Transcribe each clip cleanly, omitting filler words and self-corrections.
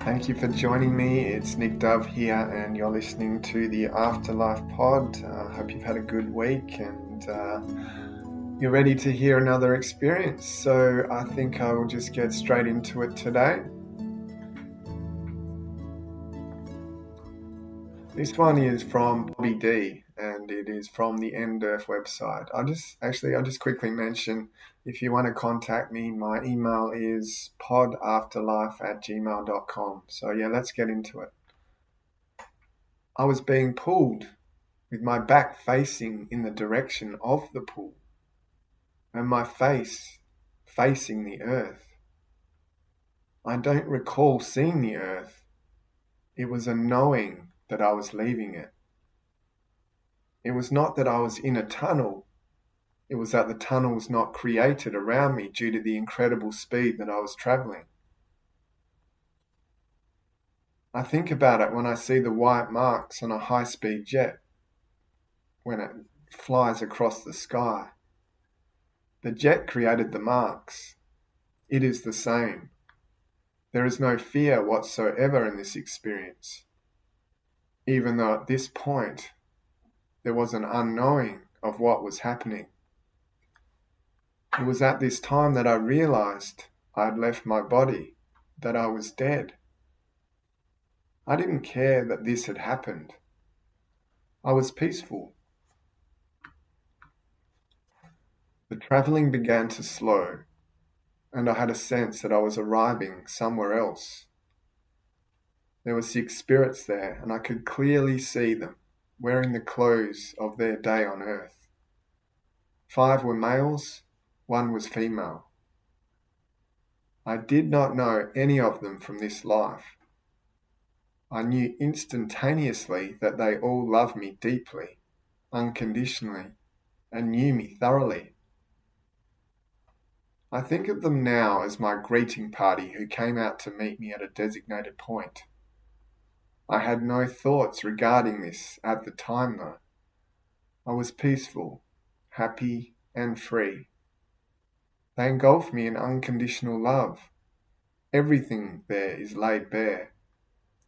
Thank you for joining me. It's Nick Dove here, and you're listening to the Afterlife Pod. I hope you've had a good week and you're ready to hear another experience. So I think I will just get straight into it today. This one is from Bobbi D, and it is from the End Earth website. I'll just quickly mention, if you want to contact me, my email is podafterlife@gmail.com. So yeah, let's get into it. I was being pulled with my back facing in the direction of the pool and my face facing the earth. I don't recall seeing the earth. It was a knowing that I was leaving it. It was not that I was in a tunnel. It was that the tunnel was not created around me due to the incredible speed that I was traveling. I think about it when I see the white marks on a high-speed jet when it flies across the sky. The jet created the marks. It is the same. There is no fear whatsoever in this experience, even though at this point there was an unknowing of what was happening. It was at this time that I realized I had left my body, that I was dead. I didn't care that this had happened. I was peaceful. The traveling began to slow, and I had a sense that I was arriving somewhere else. There were 6 spirits there, and I could clearly see them, wearing the clothes of their day on earth. 5 were males, 1 was female. I did not know any of them from this life. I knew instantaneously that they all loved me deeply, unconditionally, and knew me thoroughly. I think of them now as my greeting party who came out to meet me at a designated point. I had no thoughts regarding this at the time though. I was peaceful, happy, and free. They engulfed me in unconditional love. Everything there is laid bare.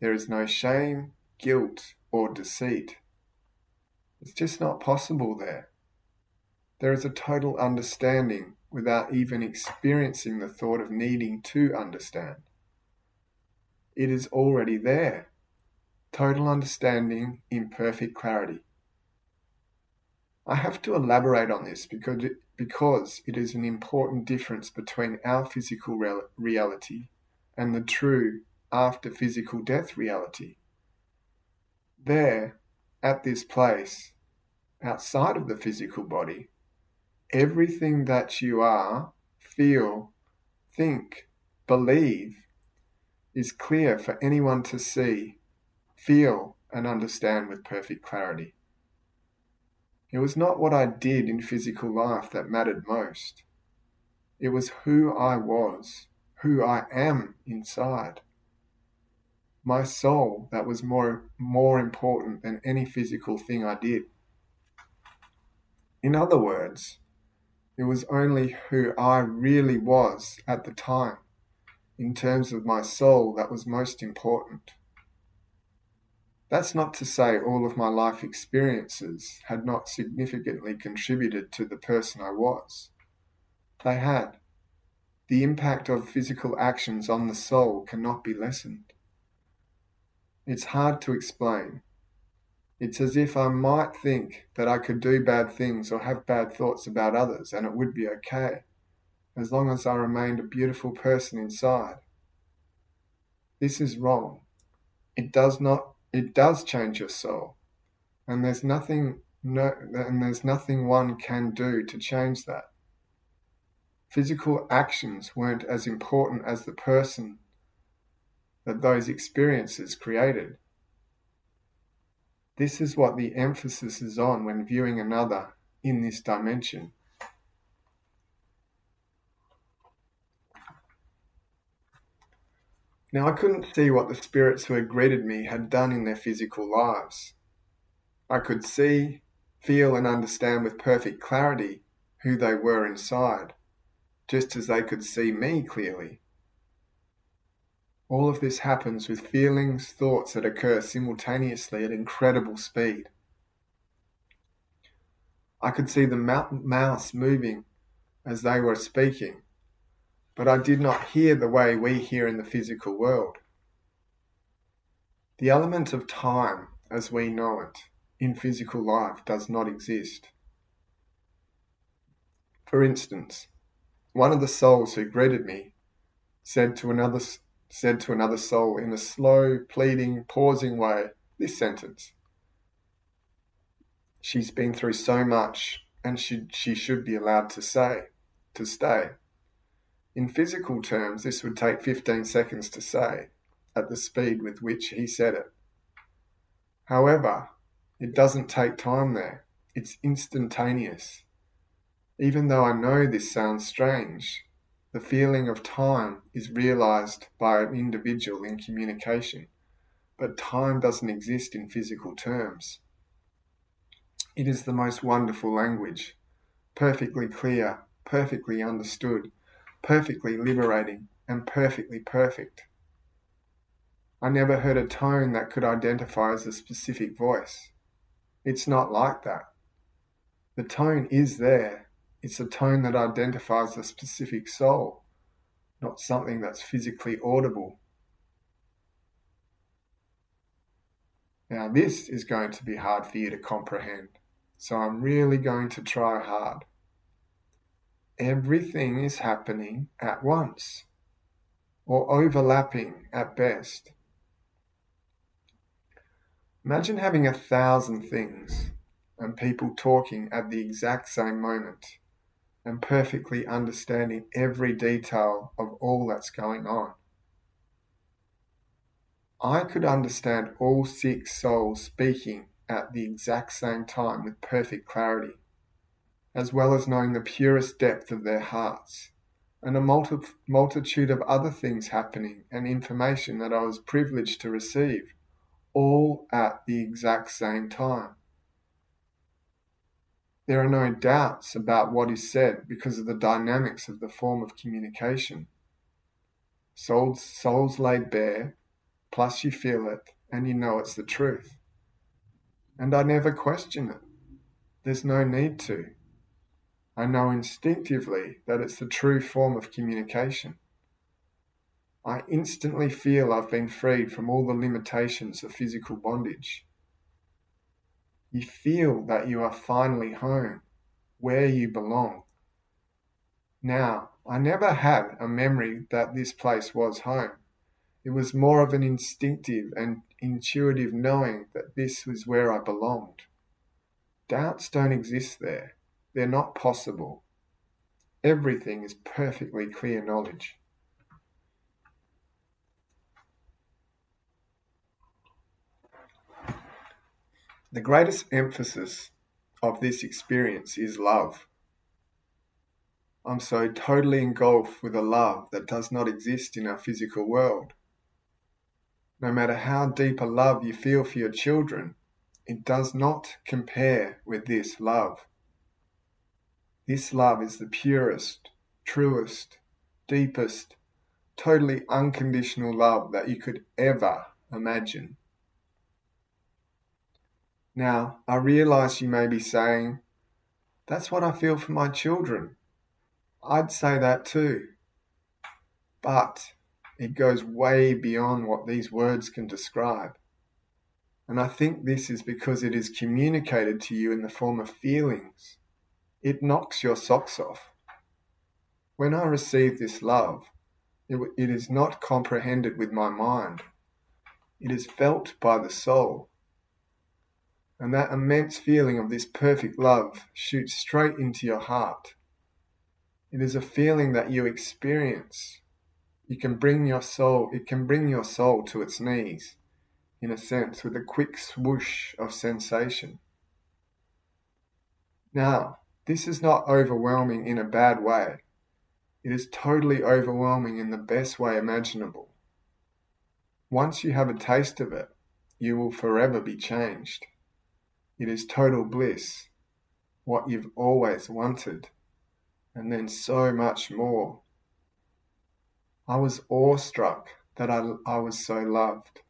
There is no shame, guilt, or deceit. It's just not possible there. There is a total understanding without even experiencing the thought of needing to understand. It is already there. Total understanding in perfect clarity. I have to elaborate on this because it is an important difference between our physical reality and the true after physical death reality. There, at this place, outside of the physical body, everything that you are, feel, think, believe is clear for anyone to see, feel, and understand with perfect clarity. It was not what I did in physical life that mattered most. It was who I was, who I am inside. My soul that was more important than any physical thing I did. In other words, it was only who I really was at the time, in terms of my soul, that was most important. That's not to say all of my life experiences had not significantly contributed to the person I was. They had. The impact of physical actions on the soul cannot be lessened. It's hard to explain. It's as if I might think that I could do bad things or have bad thoughts about others and it would be okay, as long as I remained a beautiful person inside. This is wrong. It does change your soul, and there's nothing one can do to change that. Physical actions weren't as important as the person that those experiences created. This is what the emphasis is on when viewing another in this dimension. Now, I couldn't see what the spirits who had greeted me had done in their physical lives. I could see, feel, and understand with perfect clarity who they were inside, just as they could see me clearly. All of this happens with feelings, thoughts that occur simultaneously at incredible speed. I could see the mouths moving as they were speaking, but I did not hear the way we hear in the physical world. The element of time, as we know it, in physical life does not exist. For instance, one of the souls who greeted me said to another soul in a slow, pleading, pausing way this sentence: "She's been through so much, and she should be allowed to stay." In physical terms, this would take 15 seconds to say, at the speed with which he said it. However, it doesn't take time there. It's instantaneous. Even though I know this sounds strange, the feeling of time is realized by an individual in communication, but time doesn't exist in physical terms. It is the most wonderful language, perfectly clear, perfectly understood, perfectly liberating, and perfectly perfect. I never heard a tone that could identify as a specific voice. It's not like that. The tone is there. It's a tone that identifies a specific soul, not something that's physically audible. Now, this is going to be hard for you to comprehend, so I'm really going to try hard. Everything is happening at once, or overlapping at best. Imagine having 1,000 things and people talking at the exact same moment and perfectly understanding every detail of all that's going on. I could understand all 6 souls speaking at the exact same time with perfect clarity, as well as knowing the purest depth of their hearts, and a multitude of other things happening and information that I was privileged to receive, all at the exact same time. There are no doubts about what is said because of the dynamics of the form of communication. Souls laid bare, plus you feel it and you know it's the truth. And I never question it. There's no need to. I know instinctively that it's the true form of communication. I instantly feel I've been freed from all the limitations of physical bondage. You feel that you are finally home, where you belong. Now, I never had a memory that this place was home. It was more of an instinctive and intuitive knowing that this was where I belonged. Doubts don't exist there. They're not possible. Everything is perfectly clear knowledge. The greatest emphasis of this experience is love. I'm so totally engulfed with a love that does not exist in our physical world. No matter how deep a love you feel for your children, it does not compare with this love. This love is the purest, truest, deepest, totally unconditional love that you could ever imagine. Now, I realize you may be saying, "That's what I feel for my children." I'd say that too. But it goes way beyond what these words can describe. And I think this is because it is communicated to you in the form of feelings. It knocks your socks off. When I receive this love, it is not comprehended with my mind. It is felt by the soul. And that immense feeling of this perfect love shoots straight into your heart. It is a feeling that you experience. It can bring your soul to its knees, in a sense, with a quick swoosh of sensation. Now, this is not overwhelming in a bad way. It is totally overwhelming in the best way imaginable. Once you have a taste of it, you will forever be changed. It is total bliss, what you've always wanted, and then so much more. I was awestruck that I was so loved.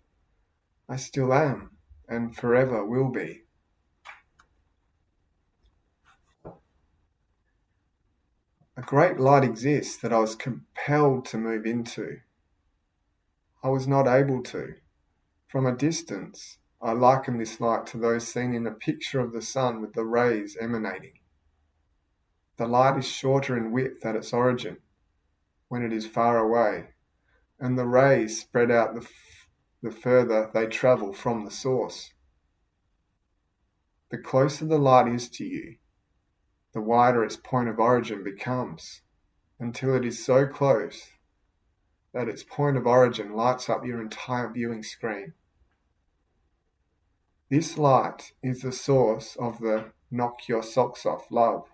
I still am, and forever will be. A great light exists that I was compelled to move into. I was not able to. From a distance, I liken this light to those seen in a picture of the sun with the rays emanating. The light is shorter in width at its origin, when it is far away, and the rays spread out the further they travel from the source. The closer the light is to you, the wider its point of origin becomes, until it is so close that its point of origin lights up your entire viewing screen. This light is the source of the knock your socks off love,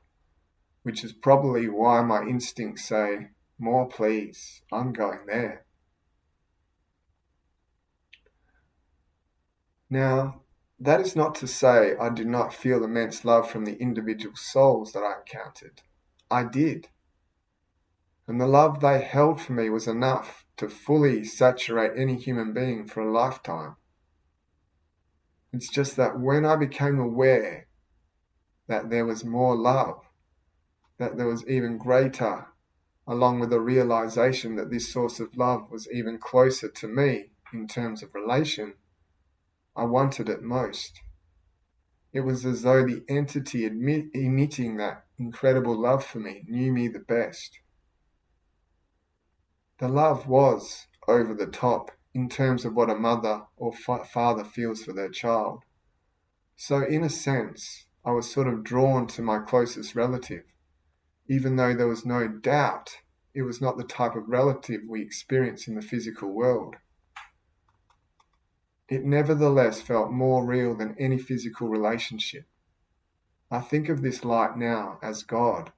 which is probably why my instincts say, more please, I'm going there. Now, that is not to say I did not feel immense love from the individual souls that I encountered. I did. And the love they held for me was enough to fully saturate any human being for a lifetime. It's just that when I became aware that there was more love, that there was even greater, along with the realization that this source of love was even closer to me in terms of relation, I wanted it most. It was as though the entity emitting that incredible love for me knew me the best. The love was over the top in terms of what a mother or father feels for their child. So in a sense, I was sort of drawn to my closest relative, even though there was no doubt it was not the type of relative we experience in the physical world. It nevertheless felt more real than any physical relationship. I think of this light now as God,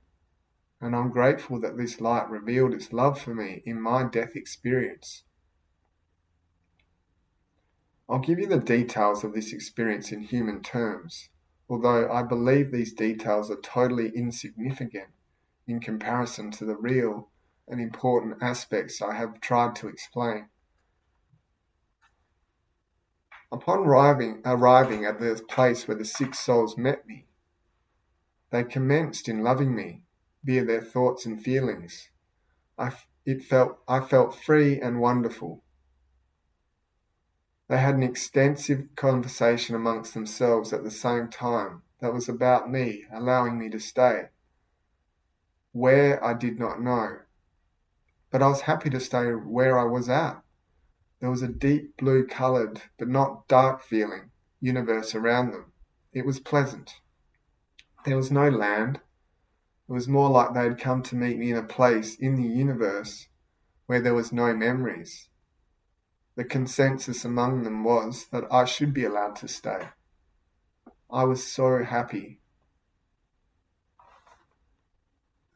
and I'm grateful that this light revealed its love for me in my death experience. I'll give you the details of this experience in human terms, although I believe these details are totally insignificant in comparison to the real and important aspects I have tried to explain. Upon arriving at the place where the 6 souls met me, they commenced in loving me via their thoughts and feelings. I felt free and wonderful. They had an extensive conversation amongst themselves at the same time that was about me, allowing me to stay. Where I did not know, but I was happy to stay where I was at. There was a deep blue-coloured, but not dark feeling, universe around them. It was pleasant. There was no land. It was more like they had come to meet me in a place in the universe where there was no memories. The consensus among them was that I should be allowed to stay. I was so happy.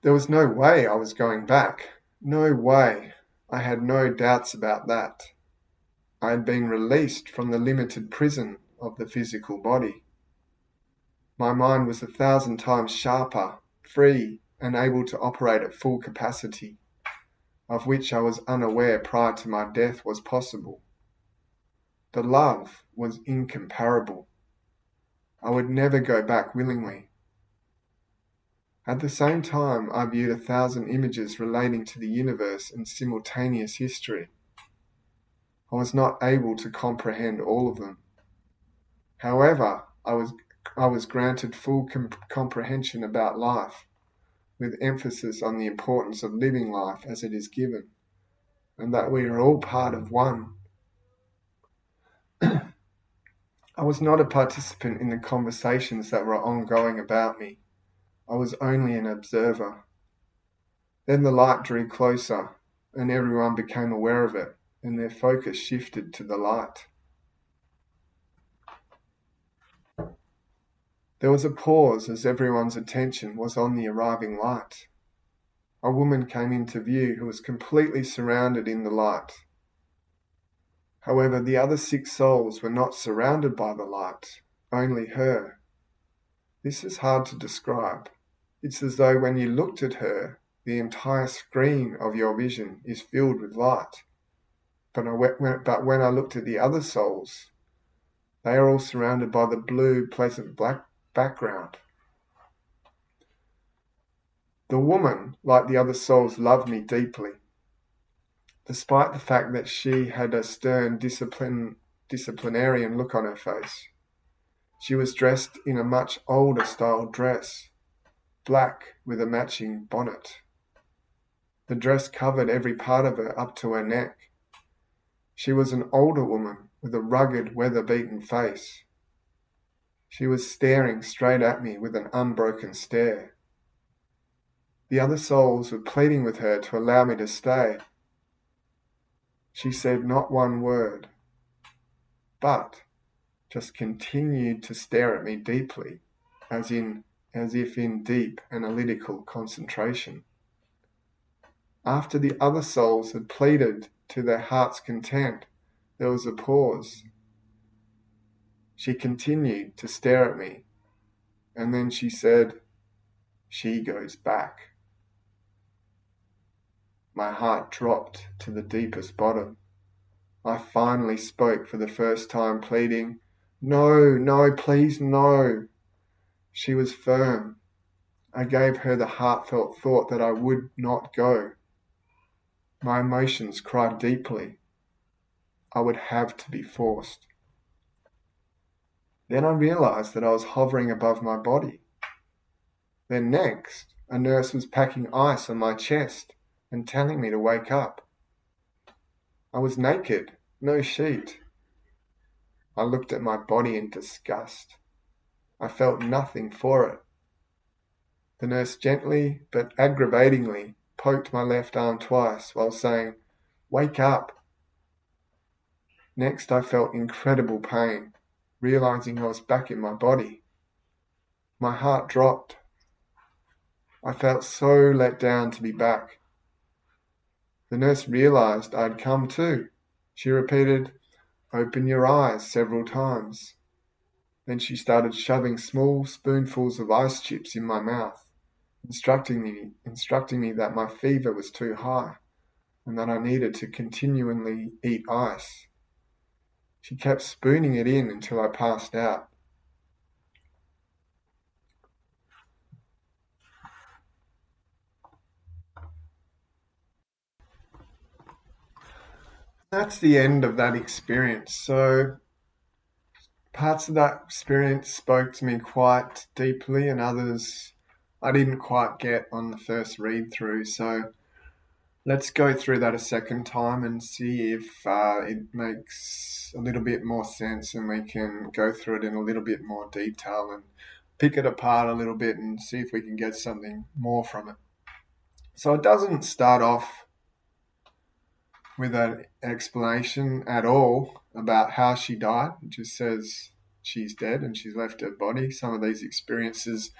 There was no way I was going back. No way. I had no doubts about that. I had been released from the limited prison of the physical body. My mind was 1,000 times sharper, free, and able to operate at full capacity, of which I was unaware prior to my death was possible. The love was incomparable. I would never go back willingly. At the same time, I viewed 1,000 images relating to the universe and simultaneous history. I was not able to comprehend all of them. However, I was granted full comprehension about life, with emphasis on the importance of living life as it is given, and that we are all part of one. I was not a participant in the conversations that were ongoing about me. I was only an observer. Then the light drew closer, and everyone became aware of it, and their focus shifted to the light. There was a pause as everyone's attention was on the arriving light. A woman came into view who was completely surrounded in the light. However, the other 6 souls were not surrounded by the light, only her. This is hard to describe. It's as though when you looked at her, the entire screen of your vision is filled with light. But when I looked at the other souls, they are all surrounded by the blue, pleasant black background. The woman, like the other souls, loved me deeply, despite the fact that she had a stern disciplinarian look on her face. She was dressed in a much older style dress, black with a matching bonnet. The dress covered every part of her up to her neck. She was an older woman with a rugged, weather-beaten face. She was staring straight at me with an unbroken stare. The other souls were pleading with her to allow me to stay. She said not one word, but just continued to stare at me deeply, as if in deep analytical concentration. After the other souls had pleaded to their heart's content, there was a pause. She continued to stare at me, and then she said, "She goes back." My heart dropped to the deepest bottom. I finally spoke for the first time, pleading, "No, no, please, no." She was firm. I gave her the heartfelt thought that I would not go. My emotions cried deeply. I would have to be forced. Then I realized that I was hovering above my body. Then next, a nurse was packing ice on my chest and telling me to wake up. I was naked, no sheet. I looked at my body in disgust. I felt nothing for it. The nurse gently but aggravatingly poked my left arm twice while saying, "Wake up." Next, I felt incredible pain, realizing I was back in my body. My heart dropped. I felt so let down to be back. The nurse realized I'd come too. She repeated, "Open your eyes," several times. Then she started shoving small spoonfuls of ice chips in my mouth, instructing me that my fever was too high and that I needed to continually eat ice. She kept spooning it in until I passed out. That's the end of that experience. So parts of that experience spoke to me quite deeply, and others I didn't quite get on the first read through. So let's go through that a second time and see if it makes a little bit more sense, and we can go through it in a little bit more detail and pick it apart a little bit and see if we can get something more from it. So it doesn't start off with an explanation at all about how she died. It just says she's dead and she's left her body. Some of these experiences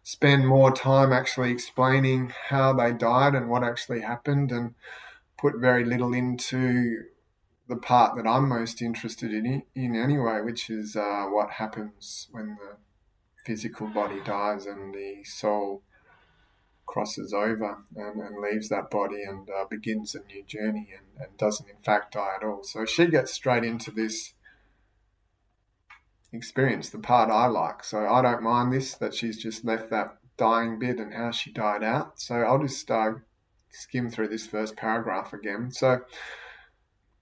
spend more time actually explaining how they died and what actually happened, and put very little into the part that I'm most interested in anyway, which is what happens when the physical body dies and the soul crosses over and leaves that body and begins a new journey and doesn't in fact die at all. So she gets straight into this experience, the part I like. So I don't mind this, that she's just left that dying bit and how she died out. So I'll just skim through this first paragraph again. So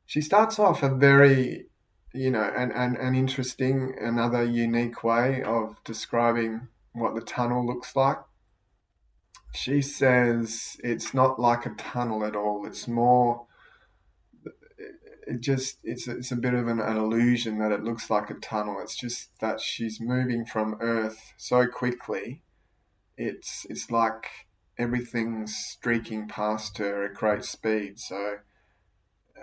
she starts off a very, an interesting, another unique way of describing what the tunnel looks like. She says it's not like a tunnel at all. It's more, it's a bit of an illusion that it looks like a tunnel. It's just that she's moving from Earth so quickly. It's like everything's streaking past her at great speed. So,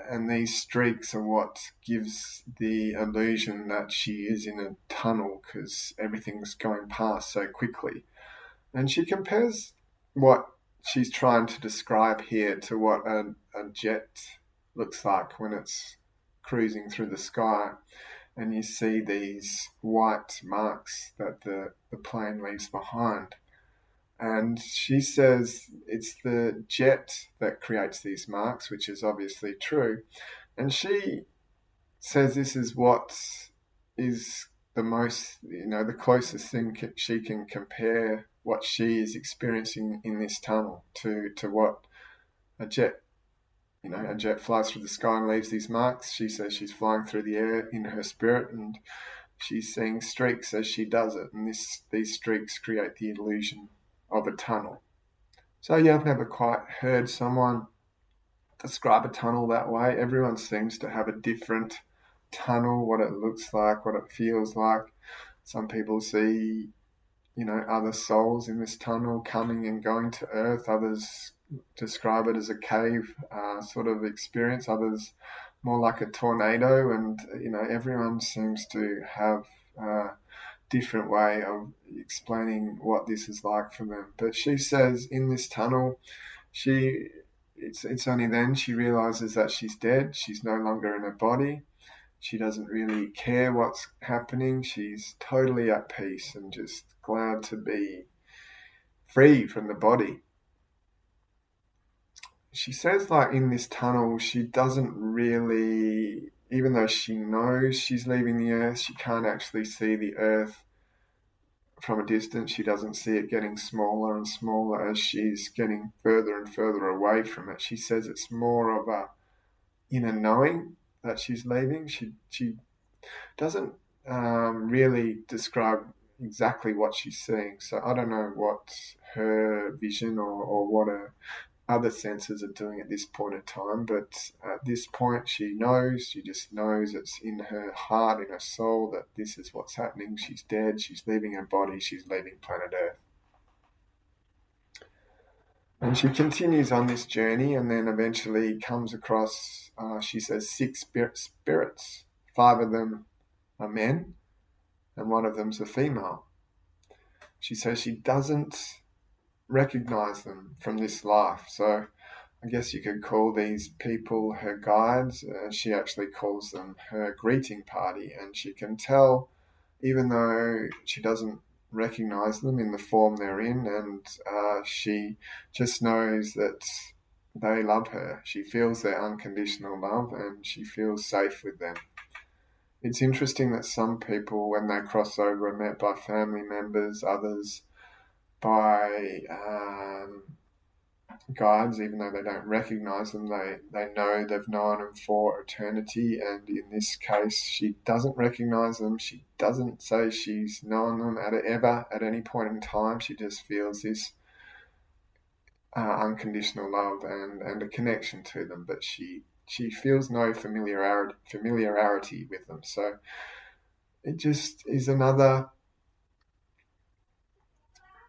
and these streaks are what gives the illusion that she is in a tunnel because everything's going past so quickly. And she compares what she's trying to describe here to what a jet looks like when it's cruising through the sky, and you see these white marks that the plane leaves behind. And she says it's the jet that creates these marks, which is obviously true, And she says this is what is the most, the closest thing she can compare what she is experiencing in this tunnel to what a jet, a jet flies through the sky and leaves these marks. She says she's flying through the air in her spirit, and she's seeing streaks as she does it, and these streaks create the illusion of a tunnel. So yeah, I've never quite heard someone describe a tunnel that way. Everyone seems to have a different tunnel, what it looks like, what it feels like. Some people see, other souls in this tunnel coming and going to Earth. Others describe it as a cave sort of experience. Others more like a tornado. And, everyone seems to have a different way of explaining what this is like for them. But she says in this tunnel, it's only then she realizes that she's dead. She's no longer in her body. She doesn't really care what's happening. She's totally at peace and just glad to be free from the body. She says, like, in this tunnel, she doesn't really, even though she knows she's leaving the earth, she can't actually see the earth from a distance. She doesn't see it getting smaller and smaller as she's getting further and further away from it. She says it's more of a inner knowing that she's leaving. She doesn't really describe exactly what she's seeing. So I don't know what her vision or what her other senses are doing at this point in time. But at this point, she just knows it's in her heart, in her soul, that this is what's happening. She's dead. She's leaving her body. She's leaving planet Earth. And she continues on this journey and then eventually comes across, she says, 6 spirits. 5 of them are men and 1 of them's a female. She says she doesn't recognize them from this life. So I guess you could call these people her guides. She actually calls them her greeting party, and she can tell, even though she doesn't recognize them in the form they're in, and she just knows that they love her. She feels their unconditional love and she feels safe with them. It's interesting that some people, when they cross over, are met by family members, others by guides, even though they don't recognize them. They know they've known them for eternity, and in this case, she doesn't recognize them. She doesn't say she's known them at any point in time. She just feels this unconditional love and a connection to them, but she feels no familiarity with them. So it just is another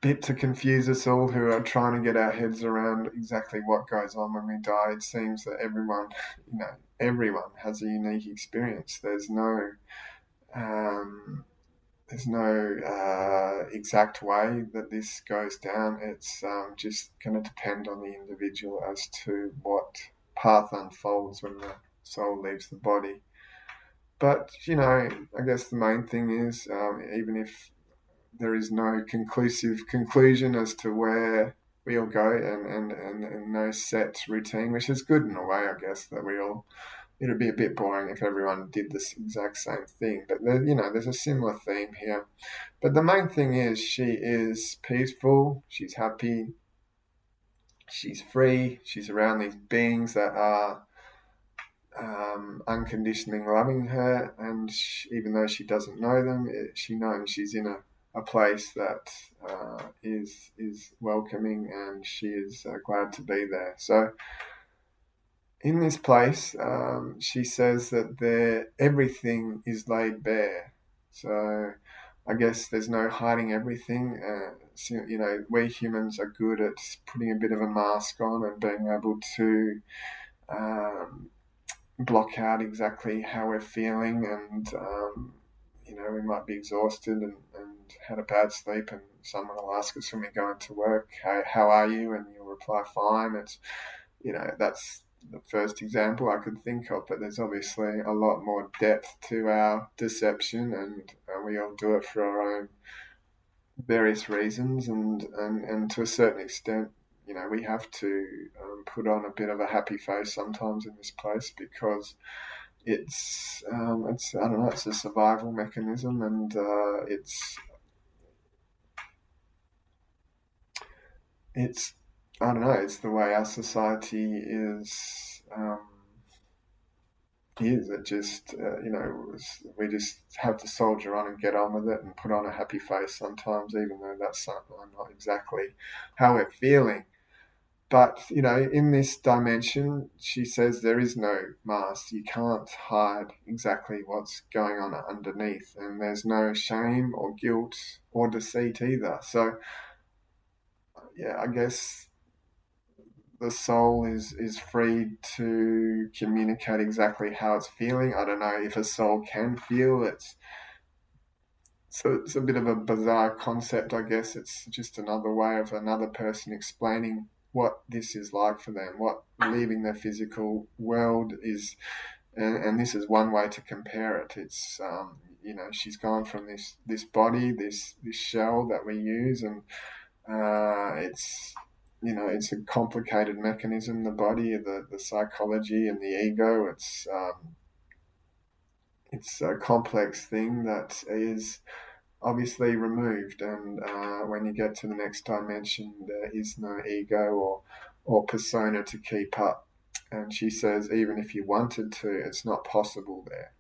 bit to confuse us all who are trying to get our heads around exactly what goes on when we die. It seems that everyone has a unique experience. There's no exact way that this goes down. It's just going to depend on the individual as to what path unfolds when the soul leaves the body. But, I guess the main thing is, even if there is no conclusive conclusion as to where we all go and no set routine, which is good in a way, I guess, that it'd be a bit boring if everyone did this exact same thing. But, there's a similar theme here. But the main thing is she is peaceful, she's happy, she's free, she's around these beings that are unconditionally loving her, and even though she doesn't know them, she knows she's in a place that is welcoming, and she is glad to be there. So in this place, she says that everything is laid bare. So I guess there's no hiding everything. We humans are good at putting a bit of a mask on and being able to block out exactly how we're feeling, and we might be exhausted and had a bad sleep, and someone will ask us when we go into work, how are you? And you'll reply, fine. It's, that's the first example I could think of, but there's obviously a lot more depth to our deception, and we all do it for our own various reasons, and to a certain extent, we have to put on a bit of a happy face sometimes in this place because it's I don't know, it's a survival mechanism, and it's I don't know, it's the way our society is. It just we just have to soldier on and get on with it and put on a happy face sometimes, even though that's not exactly how we're feeling. But, in this dimension, she says there is no mask. You can't hide exactly what's going on underneath, and there's no shame or guilt or deceit either. So, yeah, I guess the soul is free to communicate exactly how it's feeling. I don't know if a soul can feel. It's a bit of a bizarre concept, I guess. It's just another way of another person explaining what this is like for them, what leaving their physical world is, and this is one way to compare it. It's she's gone from this body, this shell that we use, and it's a complicated mechanism. The body, the psychology, and the ego. It's a complex thing that is obviously removed, and when you get to the next dimension, there is no ego or persona to keep up. And she says even if you wanted to, it's not possible there.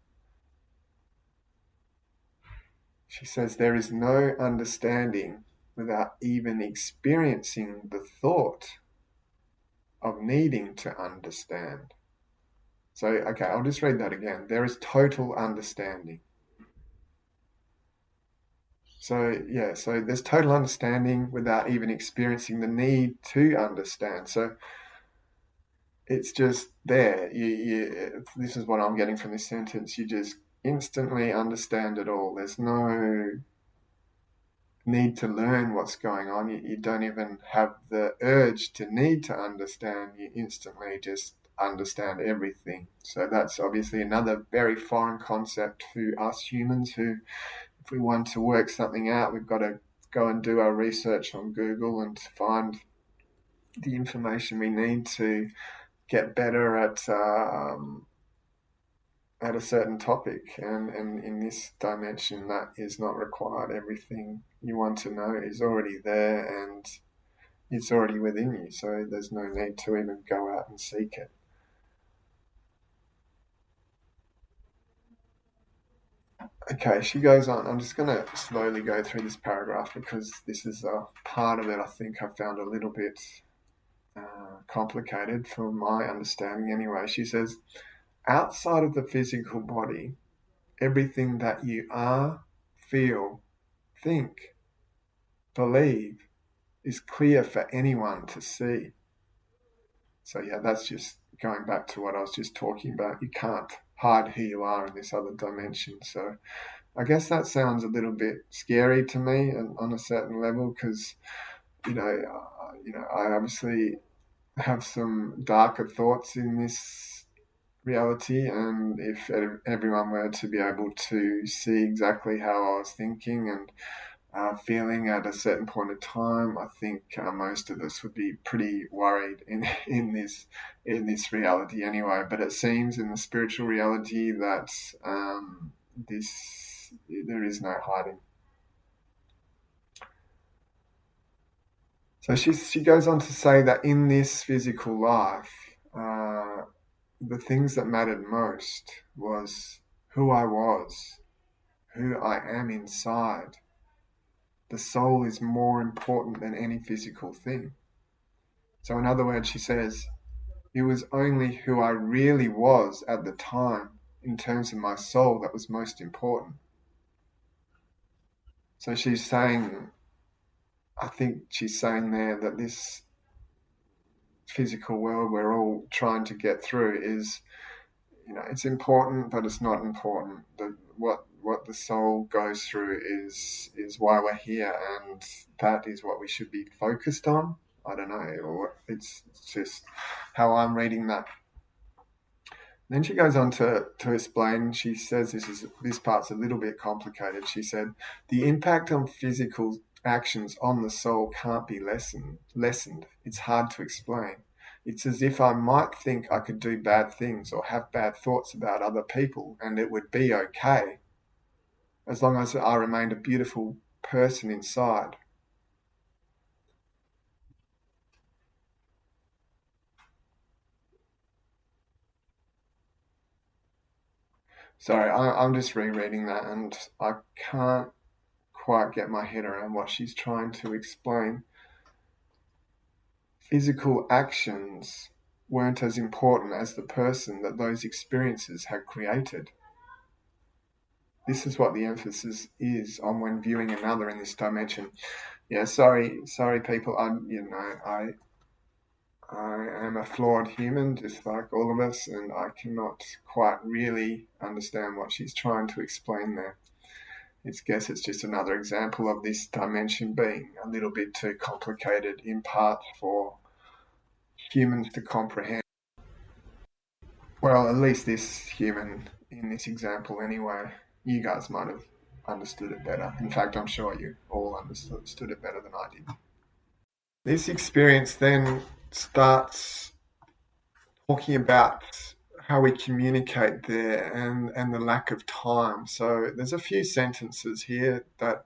She says there is no understanding without even experiencing the thought of needing to understand. So, okay, I'll just read that again. There is total understanding. So, yeah, so there's total understanding without even experiencing the need to understand. So it's just there. This is what I'm getting from this sentence. You just instantly understand it all. There's no need to learn what's going on. You don't even have the urge to need to understand. You instantly just understand everything. So that's obviously another very foreign concept to us humans who, if we want to work something out, we've got to go and do our research on Google and find the information we need to get better at a certain topic, and in this dimension that is not required. Everything you want to know is already there, and it's already within you, so there's no need to even go out and seek it. Okay, she goes on. I'm just going to slowly go through this paragraph because this is a part of it I think I found a little bit complicated from my understanding anyway. She says, outside of the physical body, everything that you are, feel, think, believe is clear for anyone to see. So, yeah, that's just going back to what I was just talking about. You can't hide who you are in this other dimension. So, I guess that sounds a little bit scary to me and on a certain level because, I obviously have some darker thoughts in this reality, and if everyone were to be able to see exactly how I was thinking and feeling at a certain point of time, I think most of us would be pretty worried in this reality anyway. But it seems in the spiritual reality that there is no hiding. So she goes on to say that in this physical life, the things that mattered most was who I was, who I am inside. The soul is more important than any physical thing. So in other words, she says, it was only who I really was at the time in terms of my soul that was most important. So she's saying, I think she's saying there that this physical world we're all trying to get through is, it's important, but it's not important. What the soul goes through is why we're here, and that is what we should be focused on. I don't know, or it's just how I'm reading that. Then she goes on to explain. She says this part's a little bit complicated. She said the impact on actions on the soul can't be lessened. It's hard to explain. It's as if I might think I could do bad things or have bad thoughts about other people, and it would be okay as long as I remained a beautiful person inside. Sorry, I'm just rereading that and I can't quite get my head around what she's trying to explain. Physical actions weren't as important as the person that those experiences had created. This is what the emphasis is on when viewing another in this dimension. Yeah, sorry, people. I am a flawed human, just like all of us, and I cannot quite really understand what she's trying to explain there. I guess it's just another example of this dimension being a little bit too complicated in part for humans to comprehend. Well, at least this human in this example, anyway. You guys might have understood it better. In fact, I'm sure you all understood it better than I did. This experience then starts talking about how we communicate there and the lack of time. So there's a few sentences here that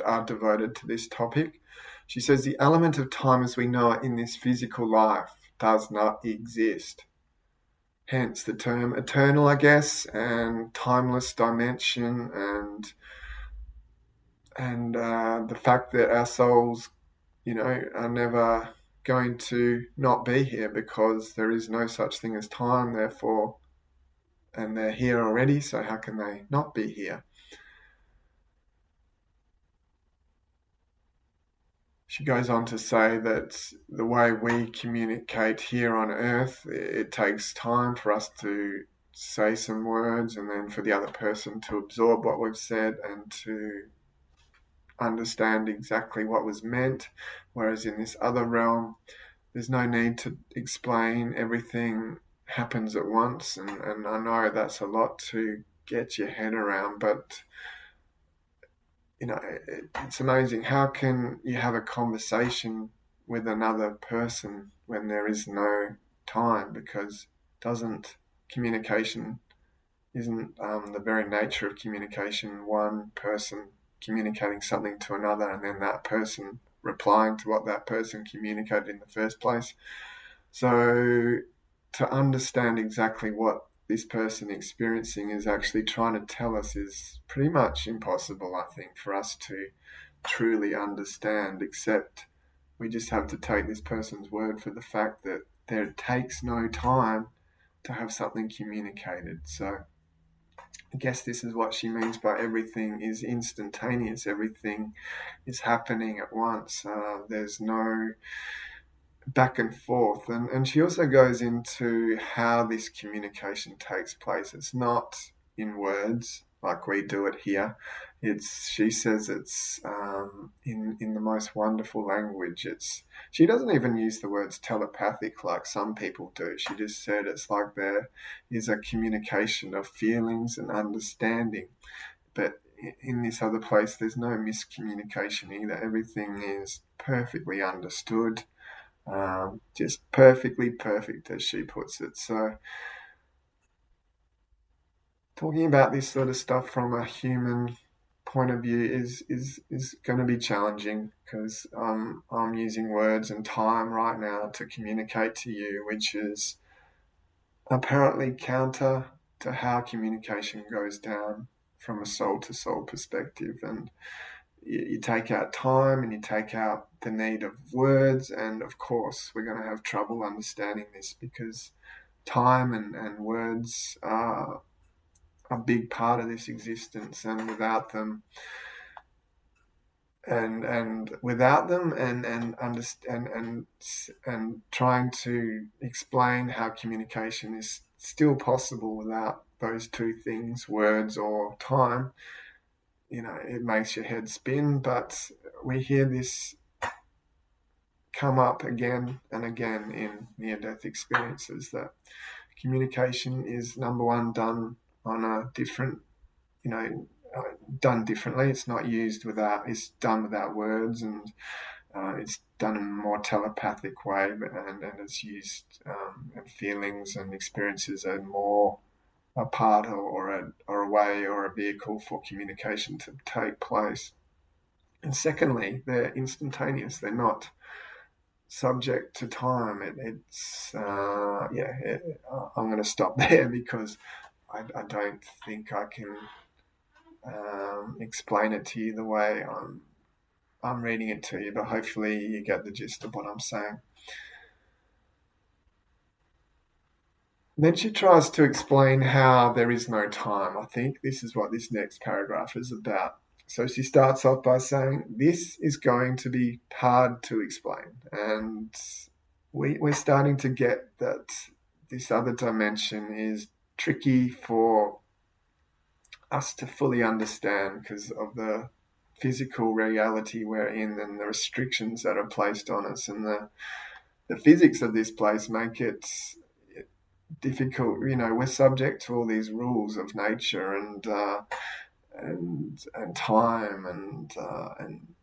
are devoted to this topic. She says the element of time as we know it in this physical life does not exist. Hence the term eternal, I guess, and timeless dimension, and the fact that our souls, are never going to not be here because there is no such thing as time, therefore, and they're here already, so how can they not be here? She goes on to say that the way we communicate here on Earth, it takes time for us to say some words and then for the other person to absorb what we've said and to understand exactly what was meant, whereas in this other realm, there's no need to explain. Everything happens at once, and I know that's a lot to get your head around, but it's amazing. How can you have a conversation with another person when there is no time? Because doesn't communication isn't the very nature of communication one person communicating something to another and then that person replying to what that person communicated in the first place? So to understand exactly what this person experiencing is actually trying to tell us is pretty much impossible, I think, for us to truly understand, except we just have to take this person's word for the fact that there takes no time to have something communicated. So I guess this is what she means by everything is instantaneous, everything is happening at once. There's no back and forth. And she also goes into how this communication takes place. It's not in words like we do it here. She says it's in the most wonderful language. She doesn't even use the words telepathic like some people do. She just said it's like there is a communication of feelings and understanding. But in this other place, there's no miscommunication either. Everything is perfectly understood, just perfectly perfect, as she puts it. So, talking about this sort of stuff from a human point of view is going to be challenging because I'm using words and time right now to communicate to you, which is apparently counter to how communication goes down from a soul to soul perspective. And you take out time and you take out the need of words, and of course we're going to have trouble understanding this because time and words are a big part of this existence, and without them and without them and understand and trying to explain how communication is still possible without those two things, words or time, it makes your head spin. But we hear this come up again and again in near-death experiences that communication is number one done on a different, done differently. It's not used without, it's done without words, and it's done in a more telepathic way, and it's used, and feelings and experiences are more a part or a way or a vehicle for communication to take place. And secondly, they're instantaneous. They're not subject to time. I'm going to stop there because I don't think I can explain it to you the way I'm reading it to you, but hopefully you get the gist of what I'm saying. Then she tries to explain how there is no time. I think this is what this next paragraph is about. So she starts off by saying, this is going to be hard to explain. And we're starting to get that this other dimension is tricky for us to fully understand because of the physical reality we're in and the restrictions that are placed on us, and the physics of this place make it difficult. We're subject to all these rules of nature and time and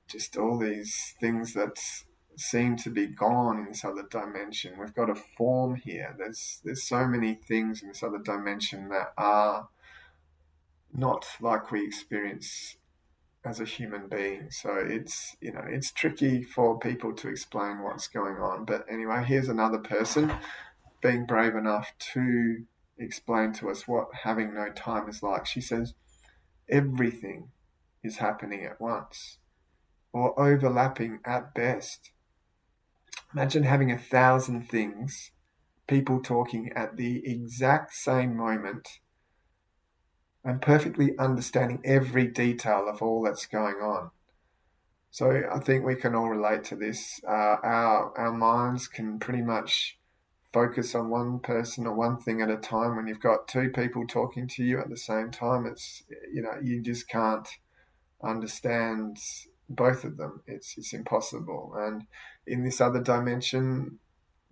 just all these things that seem to be gone in this other dimension. We've got a form here. There's so many things in this other dimension that are not like we experience as a human being. So it's tricky for people to explain what's going on. But anyway, here's another person being brave enough to explain to us what having no time is like. She says, everything is happening at once or overlapping at best. Imagine having 1,000 things, people talking at the exact same moment and perfectly understanding every detail of all that's going on. So I think we can all relate to this. Our minds can pretty much focus on one person or one thing at a time. When you've got two people talking to you at the same time, it's, you just can't understand both of them. It's impossible. And in this other dimension,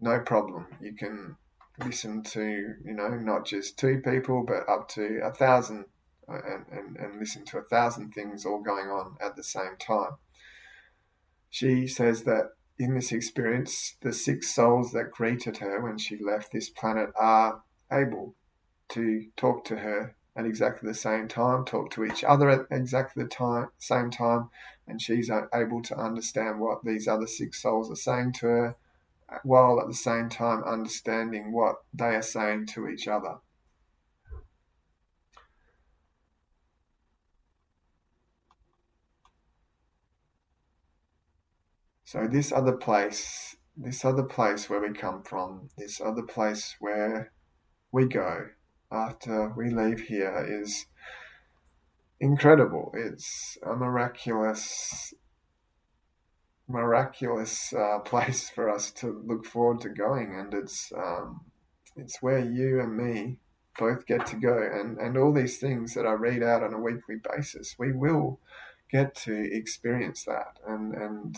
no problem. You can listen to, not just two people, but up to 1,000, and listen to 1,000 things all going on at the same time. She says that in this experience, the 6 souls that greeted her when she left this planet are able to talk to her at exactly the same time, talk to each other at exactly the same time, and she's able to understand what these other 6 souls are saying to her, while at the same time understanding what they are saying to each other. So this other place where we come from, this other place where we go after we leave here is incredible. It's a miraculous place for us to look forward to going, and it's where you and me both get to go, and all these things that I read out on a weekly basis, we will get to experience that, and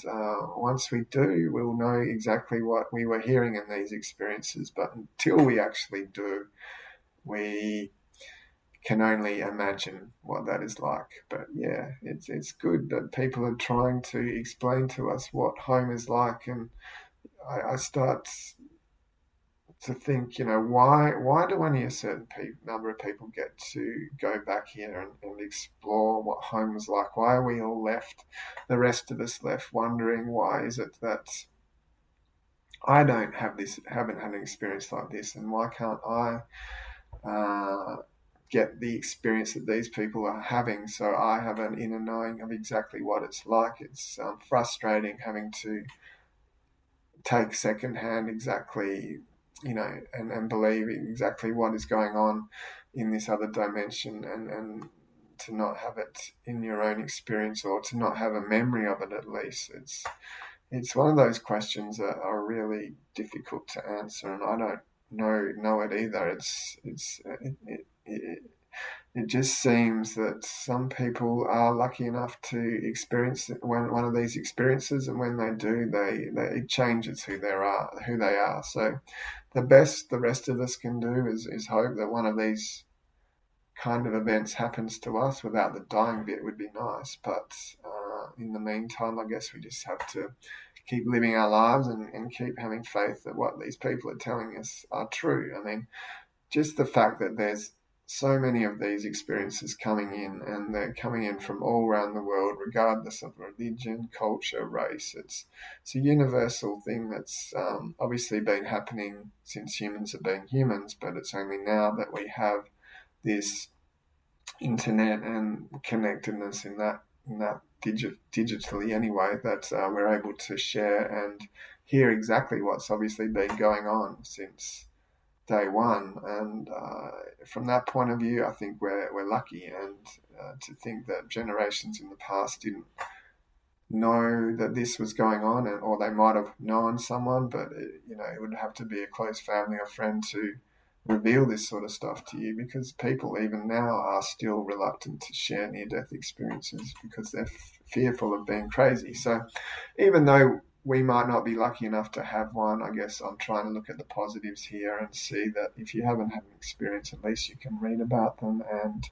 once we do, we'll know exactly what we were hearing in these experiences. But until we actually do, we can only imagine what that is like. But yeah, it's good that people are trying to explain to us what home is like, and I start to think, why do only a certain number of people get to go back here and explore what home was like? Why are we all left, the rest of us left, wondering why is it that I haven't had an experience like this, and why can't I get the experience that these people are having, so I have an inner knowing of exactly what it's like. It's frustrating having to take secondhand exactly, and believe exactly what is going on in this other dimension, and to not have it in your own experience, or to not have a memory of it at least. It's one of those questions that are really difficult to answer, and I don't know it either. It just seems that some people are lucky enough to experience one of these experiences, and when they do, it changes who they are. So the best the rest of us can do is hope that one of these kind of events happens to us without the dying bit would be nice. But in the meantime, I guess we just have to keep living our lives and keep having faith that what these people are telling us are true. I mean, just the fact that there's so many of these experiences coming in, and they're coming in from all around the world, regardless of religion, culture, race. It's a universal thing that's obviously been happening since humans have been humans, but it's only now that we have this internet and connectedness in that digitally anyway, that we're able to share and hear exactly what's obviously been going on since day one. And from that point of view, I think we're lucky. And to think that generations in the past didn't know that this was going on, or they might have known someone, but it would have to be a close family or friend to reveal this sort of stuff to you, because people even now are still reluctant to share near-death experiences because they're fearful of being crazy. So even though we might not be lucky enough to have one, I guess I'm trying to look at the positives here and see that if you haven't had an experience, at least you can read about them and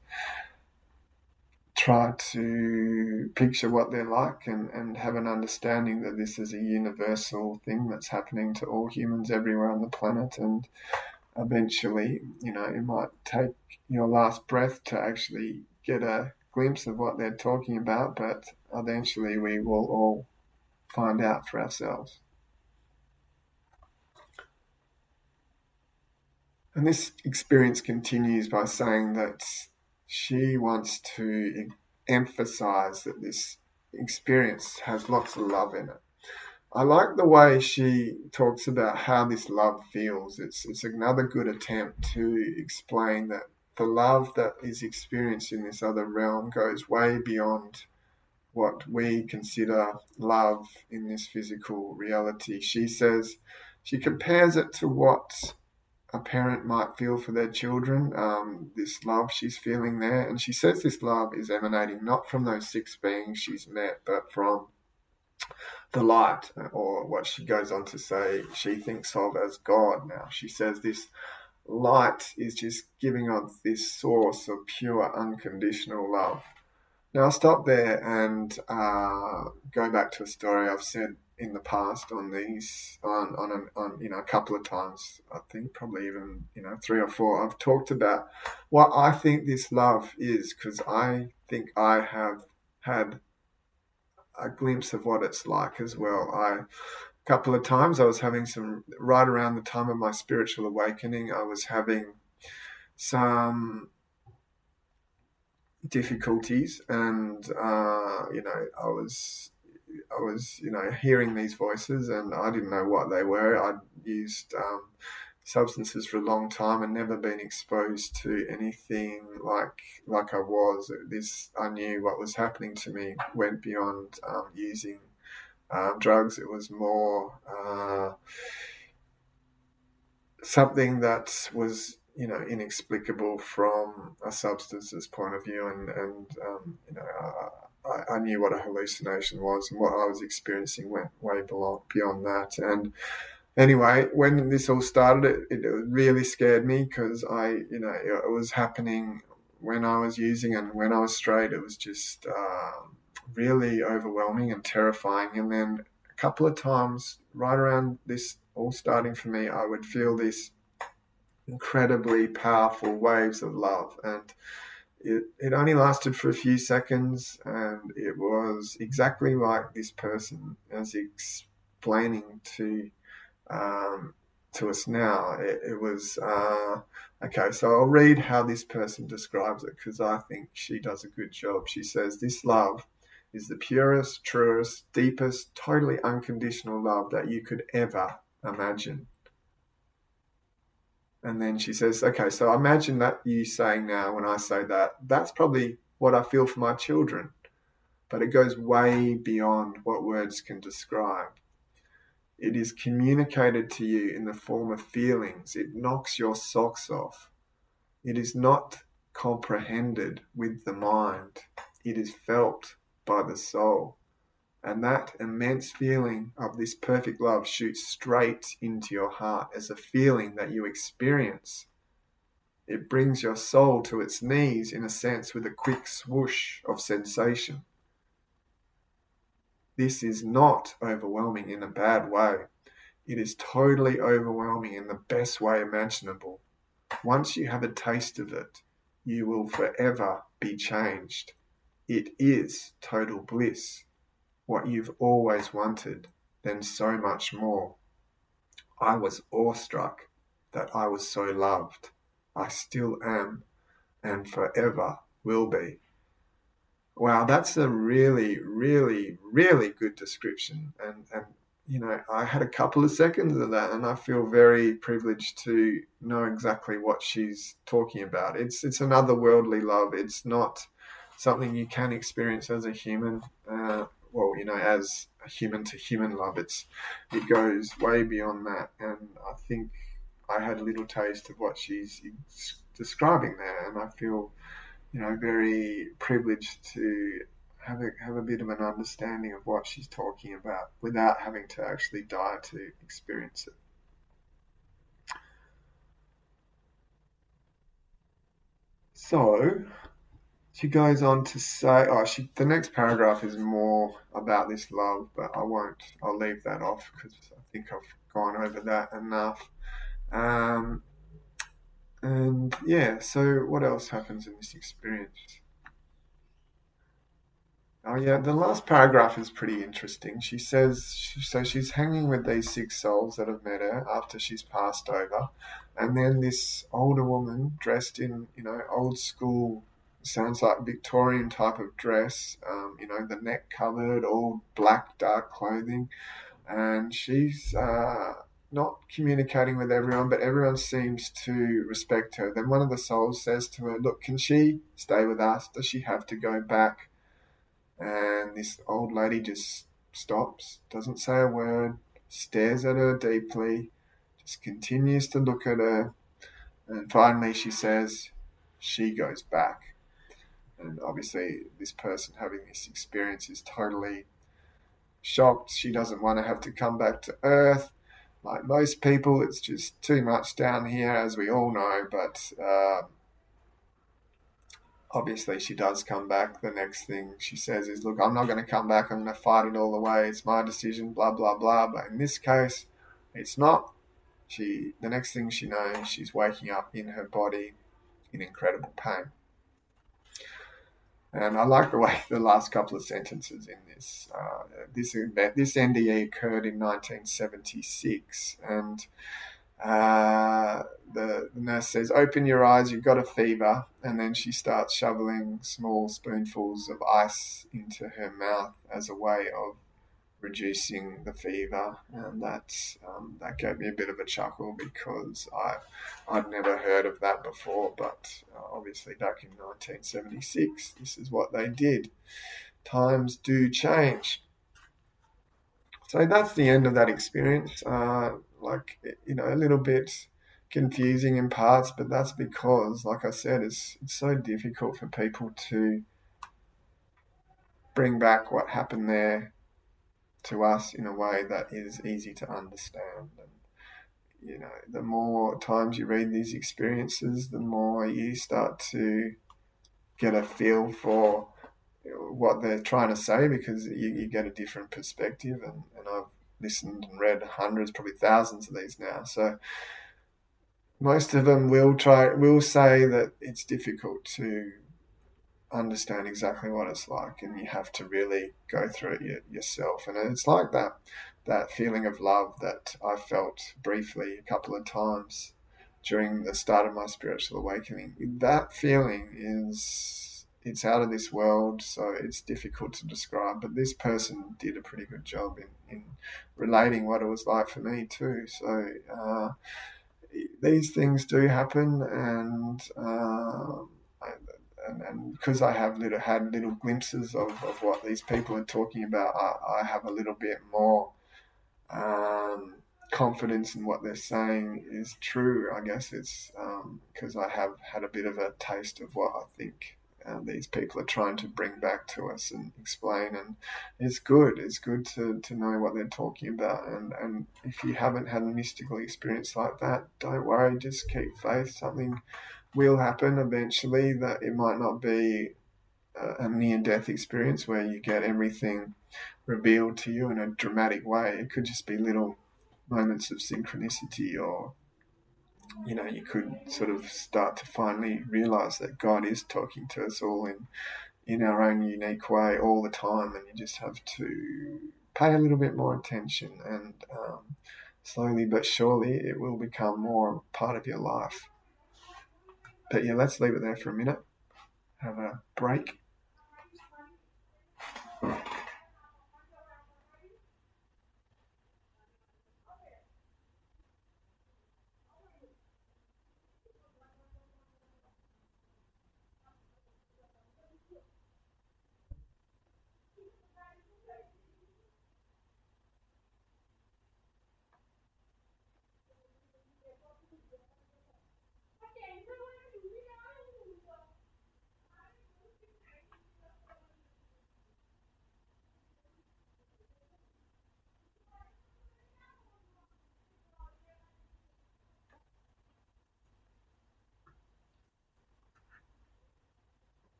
try to picture what they're like, and have an understanding that this is a universal thing that's happening to all humans everywhere on the planet. And eventually, it might take your last breath to actually get a glimpse of what they're talking about, but eventually we will all find out for ourselves. And this experience continues by saying that she wants to emphasize that this experience has lots of love in it. I like the way she talks about how this love feels. It's another good attempt to explain that the love that is experienced in this other realm goes way beyond what we consider love in this physical reality. She says, she compares it to what a parent might feel for their children, this love she's feeling there. And she says this love is emanating not from those six beings she's met, but from the light, or what she goes on to say she thinks of as God now. She says this light is just giving off this source of pure, unconditional love. Now I'll stop there and go back to a story I've said in the past on these, on a couple of times. I think probably even 3 or 4. I've talked about what I think this love is, because I think I have had a glimpse of what it's like as well. A couple of times I was having right around the time of my spiritual awakening, I was having some difficulties, and I was hearing these voices, and I didn't know what they were. I'd used substances for a long time and never been exposed to anything like I was. I knew what was happening to me went beyond using drugs. It was more something that was inexplicable from a substance's point of view, and I knew what a hallucination was, and what I was experiencing went way beyond that. And anyway, when this all started, it really scared me, because it was happening when I was using, and when I was straight, it was just really overwhelming and terrifying. And then a couple of times, right around this all starting for me, I would feel this incredibly powerful waves of love, and it only lasted for a few seconds, and it was exactly like this person is explaining to us now. It was okay. So I'll read how this person describes it, because I think she does a good job. She says, "This love is the purest, truest, deepest, totally unconditional love that you could ever imagine." And then she says, "Okay, so imagine that you saying now, when I say that, that's probably what I feel for my children, but it goes way beyond what words can describe. It is communicated to you in the form of feelings. It knocks your socks off. It is not comprehended with the mind. It is felt by the soul. And that immense feeling of this perfect love shoots straight into your heart as a feeling that you experience It brings your soul to its knees, in a sense, with a quick swoosh of sensation. This is not overwhelming in a bad way. It is totally overwhelming in the best way imaginable. Once you have a taste of it, you will forever be changed. It is total bliss, what you've always wanted, then so much more. I was awestruck that I was so loved. I still am, and forever will be. Wow, that's a really, really, really good description. And I had a couple of seconds of that, and I feel very privileged to know exactly what she's talking about. It's an otherworldly love. It's not something you can experience as a human. As a human to human love, it goes way beyond that. And I think I had a little taste of what she's describing there, and I feel very privileged to have a bit of an understanding of what she's talking about without having to actually die to experience it. So she goes on to say, the next paragraph is more about this love, but I won't. I'll leave that off because I think I've gone over that enough. And yeah, so what else happens in this experience? Oh yeah, the last paragraph is pretty interesting. She says, so she's hanging with these six souls that have met her after she's passed over, and then this older woman dressed in, old school, sounds like Victorian type of dress, the neck covered, all black, dark clothing, and she's not communicating with everyone, but everyone seems to respect her. Then one of the souls says to her, "Look, can she stay with us? Does she have to go back?" And this old lady just stops, doesn't say a word, stares at her deeply, just continues to look at her, and finally she says she goes back. And obviously this person having this experience is totally shocked. She doesn't want to have to come back to Earth. Like most people, it's just too much down here, as we all know, but obviously she does come back. The next thing she says is, "Look, I'm not going to come back. I'm going to fight it all the way. It's my decision, blah, blah, blah." But in this case, it's not. The next thing she knows, she's waking up in her body in incredible pain. And I like the way the last couple of sentences in this. This NDE occurred in 1976, and the nurse says, "Open your eyes, you've got a fever." And then she starts shoveling small spoonfuls of ice into her mouth as a way of reducing the fever. And that gave me a bit of a chuckle because I'd never heard of that before. But obviously back in 1976, this is what they did. Times do change. So that's the end of that experience. A little bit confusing in parts, but that's because, like I said, it's so difficult for people to bring back what happened there to us in a way that is easy to understand. And, the more times you read these experiences, the more you start to get a feel for what they're trying to say, because you get a different perspective. And I've listened and read hundreds, probably thousands of these now. So most of them will say that it's difficult to understand exactly what it's like, and you have to really go through it yourself. And it's like that feeling of love that I felt briefly a couple of times during the start of my spiritual awakening. That feeling it's out of this world, so it's difficult to describe. But this person did a pretty good job in relating what it was like for me too. So these things do happen, and because I have had little glimpses of what these people are talking about, I have a little bit more confidence in what they're saying is true. I guess it's because I have had a bit of a taste of what I think these people are trying to bring back to us and explain. And it's good. It's good to know what they're talking about. And if you haven't had a mystical experience like that, don't worry. Just keep faith. Something will happen eventually, that it might not be a near-death experience where you get everything revealed to you in a dramatic way. It could just be little moments of synchronicity, or you could sort of start to finally realize that God is talking to us all in our own unique way all the time, and you just have to pay a little bit more attention, and slowly but surely it will become more part of your life. But yeah, let's leave it there for a minute. Have a break.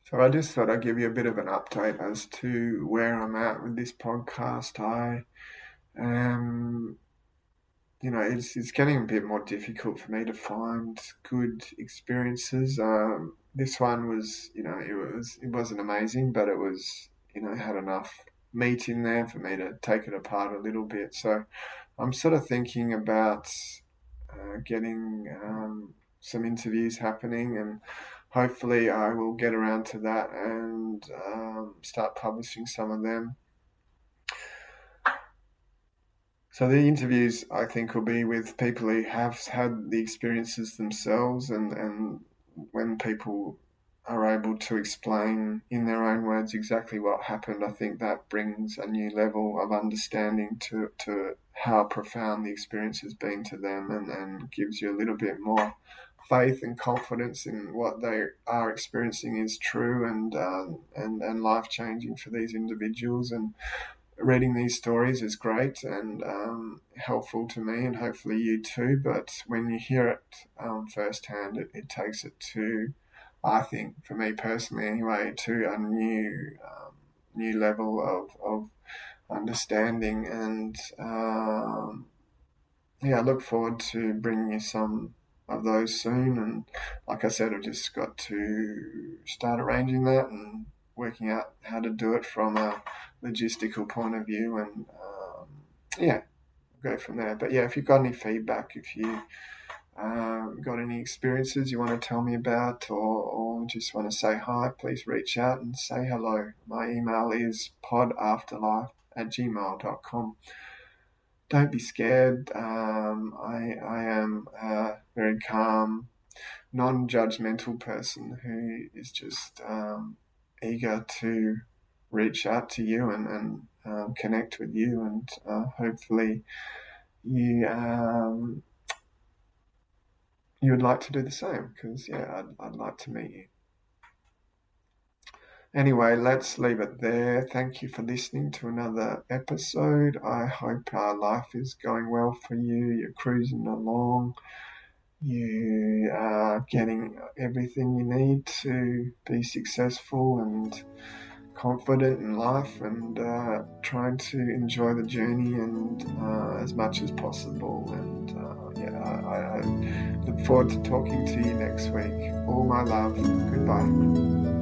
So I just thought I'd give you a bit of an update as to where I'm at with this podcast. I am, it's getting a bit more difficult for me to find good experiences. This one was, it wasn't amazing, but it was, had enough meat in there for me to take it apart a little bit. So I'm sort of thinking about getting some interviews happening, and hopefully I will get around to that and start publishing some of them. So the interviews, I think, will be with people who have had the experiences themselves, and when people are able to explain in their own words exactly what happened, I think that brings a new level of understanding to how profound the experience has been to them, and gives you a little bit more faith and confidence in what they are experiencing is true and life changing for these individuals. And reading these stories is great and helpful to me, and hopefully you too. But when you hear it firsthand, it takes it to, I think, for me personally anyway, to a new level of understanding. And I look forward to bringing you some of those soon. And like I said, I've just got to start arranging that and working out how to do it from a logistical point of view, and go from there. But yeah, if you've got any feedback, if you got any experiences you want to tell me about, or just want to say hi, please reach out and say hello. My email is podafterlife@gmail.com. Don't be scared. I am a very calm, non-judgmental person who is just eager to reach out to you and connect with you, and hopefully you you would like to do the same, because I'd like to meet you. Anyway, let's leave it there. Thank you for listening to another episode. I hope our life is going well for you. You're cruising along. You are getting everything you need to be successful and confident in life, and trying to enjoy the journey and as much as possible. And I look forward to talking to you next week. All my love. Goodbye.